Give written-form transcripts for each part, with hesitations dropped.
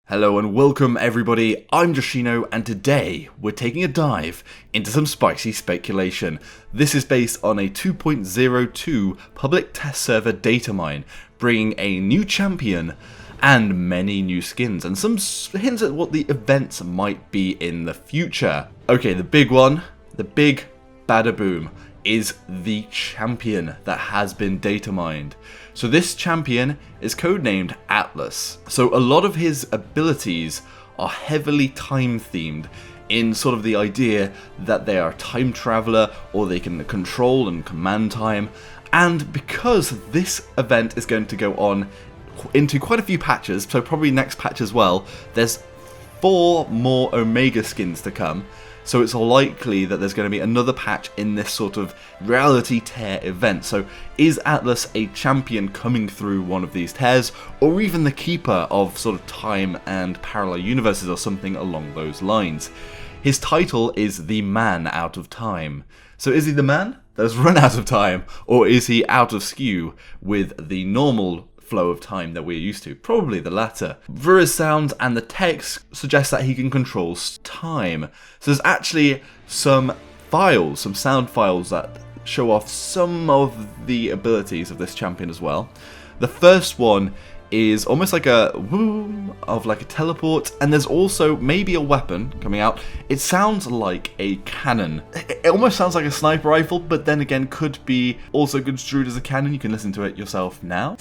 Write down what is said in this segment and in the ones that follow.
Hello and welcome everybody, I'm Joshino and today we're taking a dive into some spicy speculation. This is based on a 2.02 public test server data mine, bringing a new champion and many new skins and some hints at what the events might be in the future. Okay, the big one, the big bada boom, is the champion that has been data mined. So this champion is codenamed Atlas. So a lot of his abilities are heavily time themed in sort of the idea that they are a time traveler or they can control and command time. And because this event is going to go on into quite a few patches, so probably next patch as well, there's 4 more Omega skins to come. So it's likely that there's going to be another patch in this sort of reality tear event. So is Atlas a champion coming through one of these tears, or even the keeper of sort of time and parallel universes or something along those lines? His title is the Man Out of Time. So is he the man that has run out of time, or is he out of skew with the normal flow of time that we're used to? Probably the latter. His sounds and the text suggest that he can control time. So there's actually some files, some sound files that show off some of the abilities of this champion as well. The first one is almost like a boom of like a teleport, and there's also maybe a weapon coming out. It sounds like a cannon. It almost sounds like a sniper rifle, but then again could be also construed as a cannon. You can listen to it yourself now.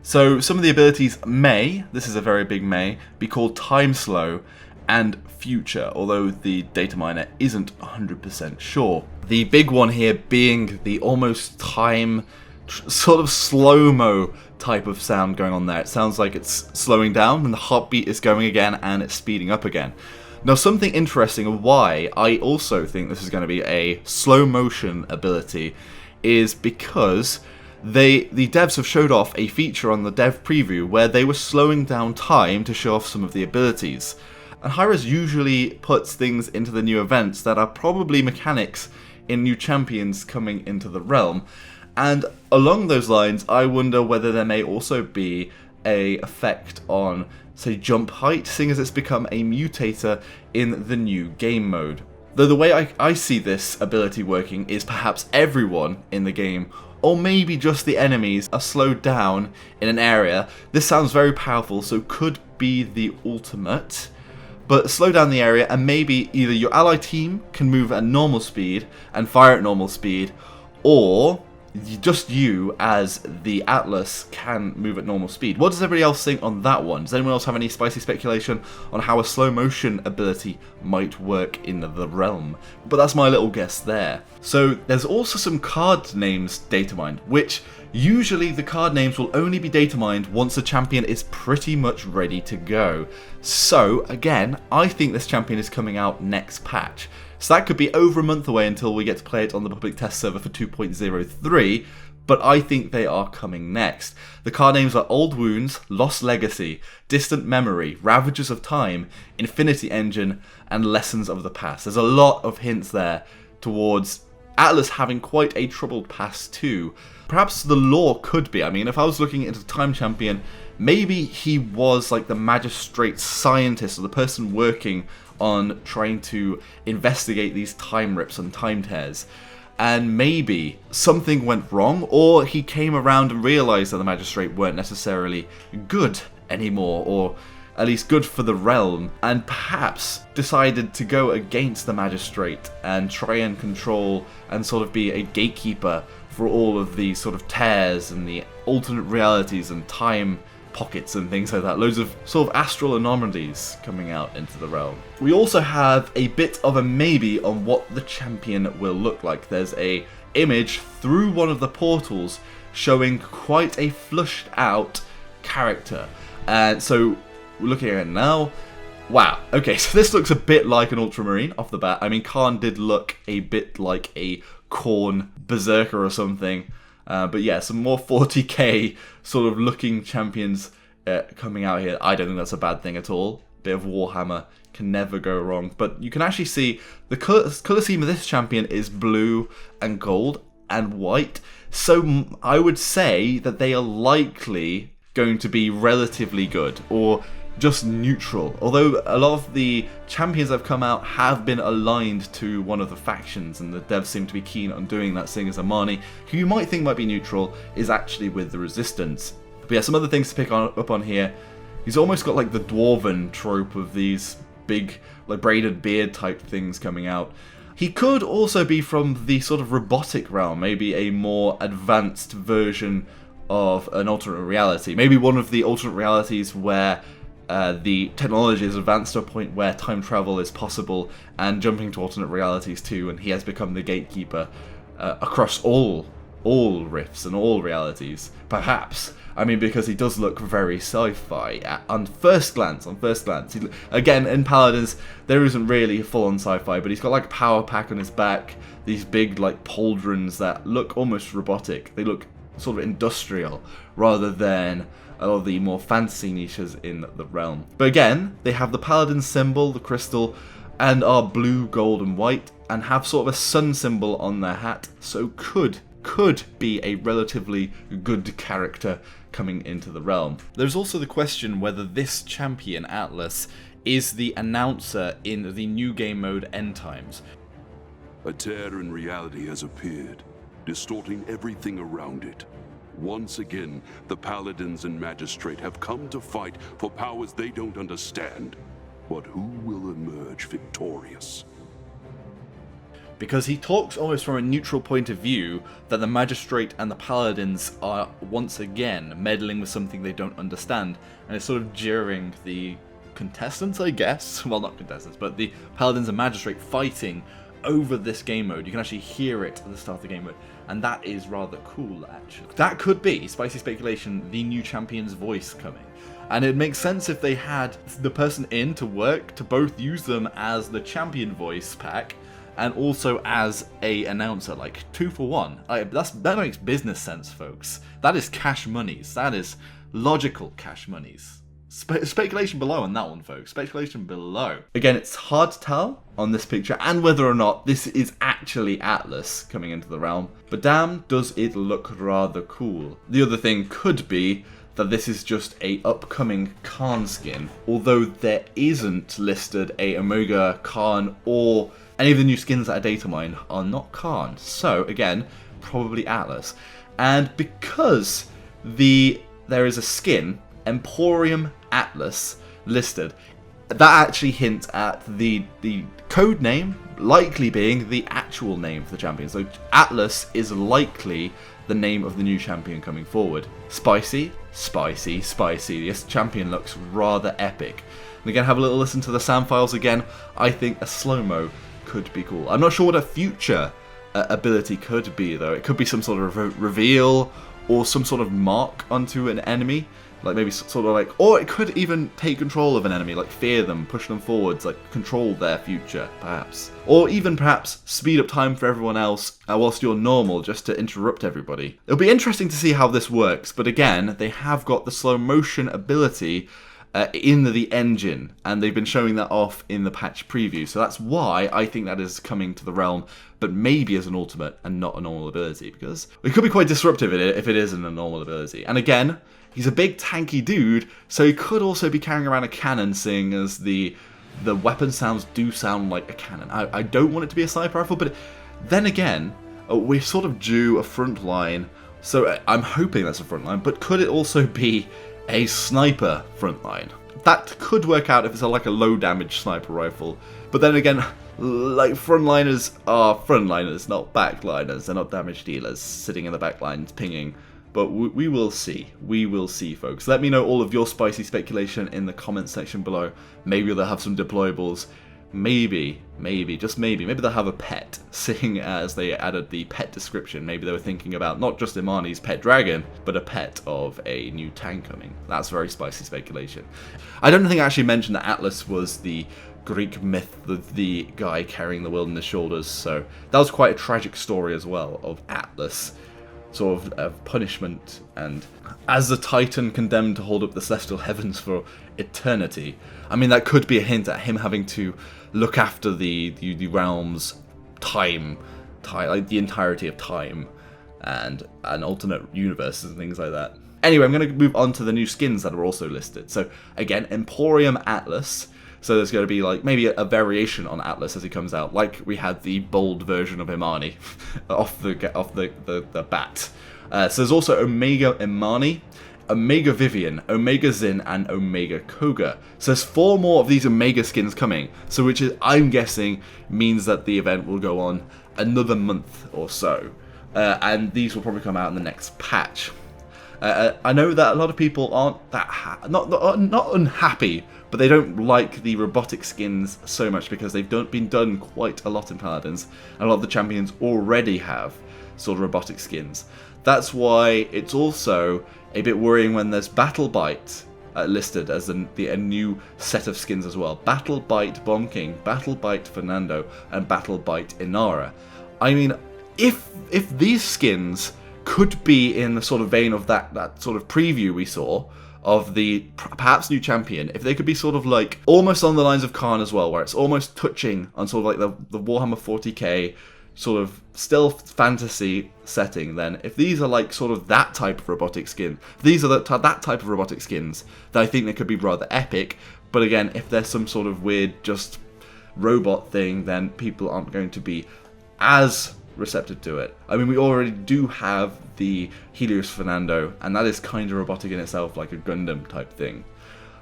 So some of the abilities may, this is a very big may, be called Time Slow and Future, although the data miner isn't 100% sure. The big one here being the almost time, sort of slow-mo type of sound going on there. It sounds like it's slowing down and the heartbeat is going again and it's speeding up again. Now something interesting of why I also think this is going to be a slow motion ability is because the devs have showed off a feature on the dev preview where they were slowing down time to show off some of the abilities. And hi-rez usually puts things into the new events that are probably mechanics in new champions coming into the realm. And along those lines, I wonder whether there may also be an effect on, say, jump height, seeing as it's become a mutator in the new game mode. Though the way I see this ability working is perhaps everyone in the game, or maybe just the enemies, are slowed down in an area. This sounds very powerful, so could be the ultimate. But slow down the area and maybe either your ally team can move at normal speed and fire at normal speed, or just you as the Atlas can move at normal speed. What does everybody else think on that one? Does anyone else have any spicy speculation on how a slow motion ability might work in the realm? But that's my little guess there. So there's also some card names data mined, which usually the card names will only be data mined once the champion is pretty much ready to go. So again, I think this champion is coming out next patch. So that could be over a month away until we get to play it on the public test server for 2.03, but I think they are coming next. The card names are Old Wounds, Lost Legacy, Distant Memory, Ravagers of Time, Infinity Engine, and Lessons of the Past. There's a lot of hints there towards Atlas having quite a troubled past too. Perhaps the lore could be, I mean, if I was looking into the Time Champion, maybe he was like the magistrate scientist or the person working on trying to investigate these time rips and time tears. And maybe something went wrong, or he came around and realized that the magistrate weren't necessarily good anymore, or at least good for the realm, and perhaps decided to go against the magistrate and try and control and sort of be a gatekeeper for all of these sort of tears and the alternate realities and time pockets and things like that. Loads of sort of astral anomalies coming out into the realm. We also have a bit of a maybe on what the champion will look like. There's a image through one of the portals showing quite a flushed out character. And so we're looking at it now. Wow, okay, so this looks a bit like an Ultramarine off the bat. I mean, Khan did look a bit like a Khorne Berserker or something. But yeah, some more 40k sort of looking champions coming out here. I don't think that's a bad thing at all. Bit of Warhammer can never go wrong. But you can actually see the colour scheme of this champion is blue and gold and white. So I would say that they are likely going to be relatively good, or just neutral. Although a lot of the champions that have come out have been aligned to one of the factions, and the devs seem to be keen on doing that, seeing as Amani, who you might think might be neutral, is actually with the Resistance. But yeah, some other things to pick up on here. He's almost got like the dwarven trope of these big, like braided beard type things coming out. He could also be from the sort of robotic realm, maybe a more advanced version of an alternate reality. Maybe one of the alternate realities where the technology is advanced to a point where time travel is possible and jumping to alternate realities too, and he has become the gatekeeper across all rifts and all realities. Perhaps. I mean, because he does look very sci-fi on first glance. Again, in Paladins, there isn't really full-on sci-fi, but he's got like a power pack on his back, these big like pauldrons that look almost robotic. They look sort of industrial rather than a lot of the more fancy niches in the realm. But again, they have the Paladin symbol, the crystal, and are blue, gold, and white, and have sort of a sun symbol on their hat, so could be a relatively good character coming into the realm. There's also the question whether this champion, Atlas, is the announcer in the new game mode End Times. A tear in reality has appeared, distorting everything around it. Once again, the Paladins and Magistrate have come to fight for powers they don't understand. But who will emerge victorious? Because he talks almost from a neutral point of view that the Magistrate and the Paladins are once again meddling with something they don't understand, and it's sort of jeering the contestants, I guess. Well, not contestants, but the Paladins and Magistrate fighting over this game mode. You can actually hear it at the start of the game mode, and that is rather cool, actually. That could be, spicy speculation, the new champion's voice coming. And it makes sense if they had the person in to work to both use them as the champion voice pack and also as a announcer, like 2 for 1. That makes business sense, folks. That is cash monies. That is logical cash monies. Speculation below on that one, folks. Speculation below. Again, it's hard to tell on this picture and whether or not this is actually Atlas coming into the realm, but damn, does it look rather cool. The other thing could be that this is just a upcoming Khan skin, although there isn't listed a Omega Khan, or any of the new skins that are data mined are not Khan. So again, probably Atlas. And because there is a skin, Emporium Atlas, listed, that actually hints at the code name likely being the actual name for the champion. So Atlas is likely the name of the new champion coming forward. Spicy, spicy, spicy. This champion looks rather epic. And again, have a little listen to the sound files again. I think a slow-mo could be cool. I'm not sure what a future ability could be, though. It could be some sort of reveal or some sort of mark onto an enemy. Like maybe sort of like, or it could even take control of an enemy, like fear them, push them forwards, like control their future, perhaps. Or even perhaps speed up time for everyone else whilst you're normal, just to interrupt everybody. It'll be interesting to see how this works, but again, they have got the slow motion ability in the engine, and they've been showing that off in the patch preview, so that's why I think that is coming to the realm, but maybe as an ultimate and not a normal ability, because it could be quite disruptive if it isn't a normal ability. And again, he's a big tanky dude, so he could also be carrying around a cannon, seeing as the weapon sounds do sound like a cannon. I don't want it to be a sniper rifle, but then again, we're sort of due a front line, so I'm hoping that's a front line, but could it also be a sniper frontline? That could work out if it's like a low damage sniper rifle, but then again, like frontliners are frontliners, not backliners. They're not damage dealers sitting in the backlines pinging. But we will see. We will see, folks. Let me know all of your spicy speculation in the comments section below. Maybe they'll have some deployables. Maybe, just maybe they'll have a pet, seeing as they added the pet description. Maybe they were thinking about not just Imani's pet dragon, but a pet of a new tank coming. That's very spicy speculation. I don't think I actually mentioned that Atlas was the Greek myth, the guy carrying the world on his shoulders, so that was quite a tragic story as well, of Atlas sort of punishment, and as the Titan condemned to hold up the celestial heavens for eternity. I mean, that could be a hint at him having to look after the realm's time, like the entirety of time, and alternate universes and things like that. Anyway, I'm going to move on to the new skins that are also listed. So again, Emporium Atlas. So there's going to be like maybe a variation on Atlas as he comes out, like we had the bold version of Imani off the bat. So there's also Omega Imani, Omega Vivian, Omega Zin, and Omega Koga. So there's 4 more of these Omega skins coming. So which is, I'm guessing, means that the event will go on another month or so, and these will probably come out in the next patch. I know that a lot of people aren't that not unhappy, but they don't like the robotic skins so much because they've been done quite a lot in Paladins, and a lot of the champions already have sort of robotic skins. That's why it's also a bit worrying when there's Battle Bite listed as a new set of skins as well. Battle Bite Bomb King, Battle Bite Fernando, and Battle Bite Inara. I mean, if these skins could be in the sort of vein of that sort of preview we saw of the perhaps new champion, if they could be sort of like almost on the lines of Khan as well, where it's almost touching on sort of like the Warhammer 40k sort of stealth fantasy setting, then if these are like sort of that type of robotic skin, these are that type of robotic skins, then I think they could be rather epic. But again, if there's some sort of weird just robot thing, then people aren't going to be as receptive to it. I mean, we already do have the Helios Fernando, and that is kind of robotic in itself, like a Gundam type thing.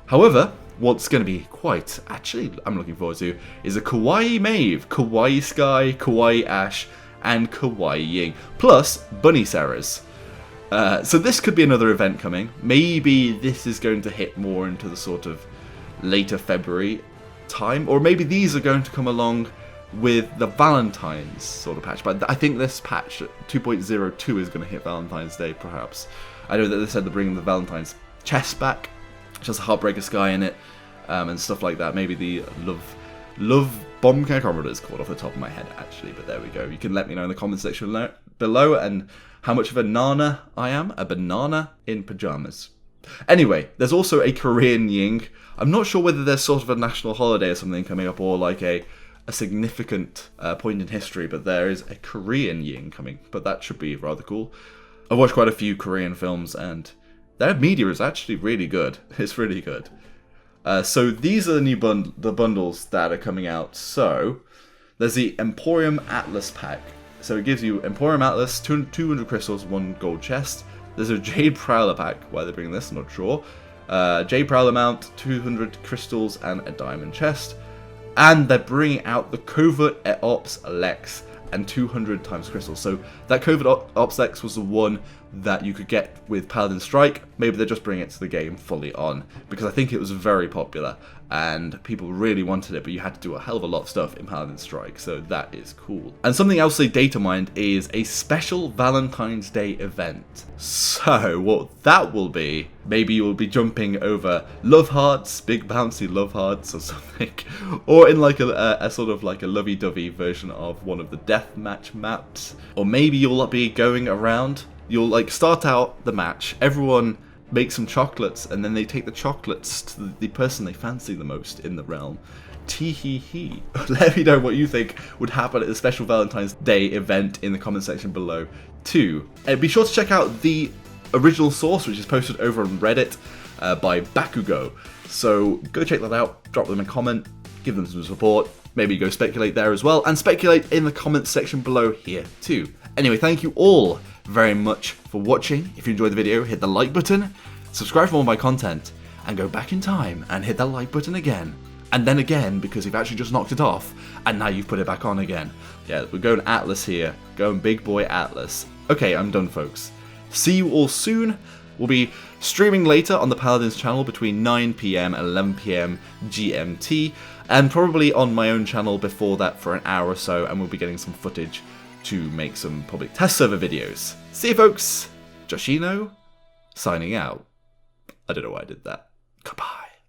However, what's going to be quite, actually, I'm looking forward to, is a Kawaii Maeve, Kawaii Sky, Kawaii Ash, and Kawaii Ying, plus Bunny Ceres. So this could be another event coming. Maybe this is going to hit more into the sort of later February time, or maybe these are going to come along with the Valentine's sort of patch, but I think this patch 2.02 is going to hit Valentine's Day, perhaps. I know that they said they're bringing the Valentine's chest back, which has a Heartbreaker Sky in it, and stuff like that. Maybe the Love Bomb King, I can't remember what it's called off the top of my head, actually, but there we go. You can let me know in the comment section below, and how much of a nana I am, a banana in pajamas. Anyway, there's also a Korean Ying. I'm not sure whether there's sort of a national holiday or something coming up, or like a significant point in history, but there is a Korean Ying coming, but that should be rather cool. I've watched quite a few Korean films, and their media is actually really good. It's really good. So these are the new bundles that are coming out. So there's the Emporium Atlas pack. So it gives you Emporium Atlas, 200 crystals, 1 gold chest. There's a Jade Prowler pack. Why they're bringing this, I'm not sure. Jade Prowler mount, 200 crystals, and a diamond chest. And they're bringing out the Covert Ops Lex and 200 times crystals. So that Covert Ops Lex was the one that you could get with Paladin Strike. Maybe they're just bringing it to the game fully on, because I think it was very popular and people really wanted it, but you had to do a hell of a lot of stuff in Paladin Strike, so that is cool. And something else they data mined is a special Valentine's Day event. So what that will be, maybe you will be jumping over love hearts, big bouncy love hearts or something, or in like a sort of like a lovey-dovey version of one of the deathmatch maps, or maybe you'll be going around. You'll like start out the match, everyone makes some chocolates, and then they take the chocolates to the person they fancy the most in the realm. Tee-hee-hee. Let me know what you think would happen at the special Valentine's Day event in the comment section below too. And be sure to check out the original source, which is posted over on Reddit by Bakugo. So go check that out, drop them a comment, give them some support, maybe go speculate there as well, and speculate in the comment section below here too. Anyway, thank you all very much for watching. If you enjoyed the video, hit the like button, subscribe for more of my content, and go back in time and hit that like button again. And then again, because you've actually just knocked it off, and now you've put it back on again. Yeah, we're going Atlas here. Going big boy Atlas. Okay, I'm done, folks. See you all soon. We'll be streaming later on the Paladins channel between 9 PM and 11 PM GMT, and probably on my own channel before that for an hour or so, and we'll be getting some footage to make some public test server videos. See you, folks. Joshino, signing out. I don't know why I did that. Goodbye.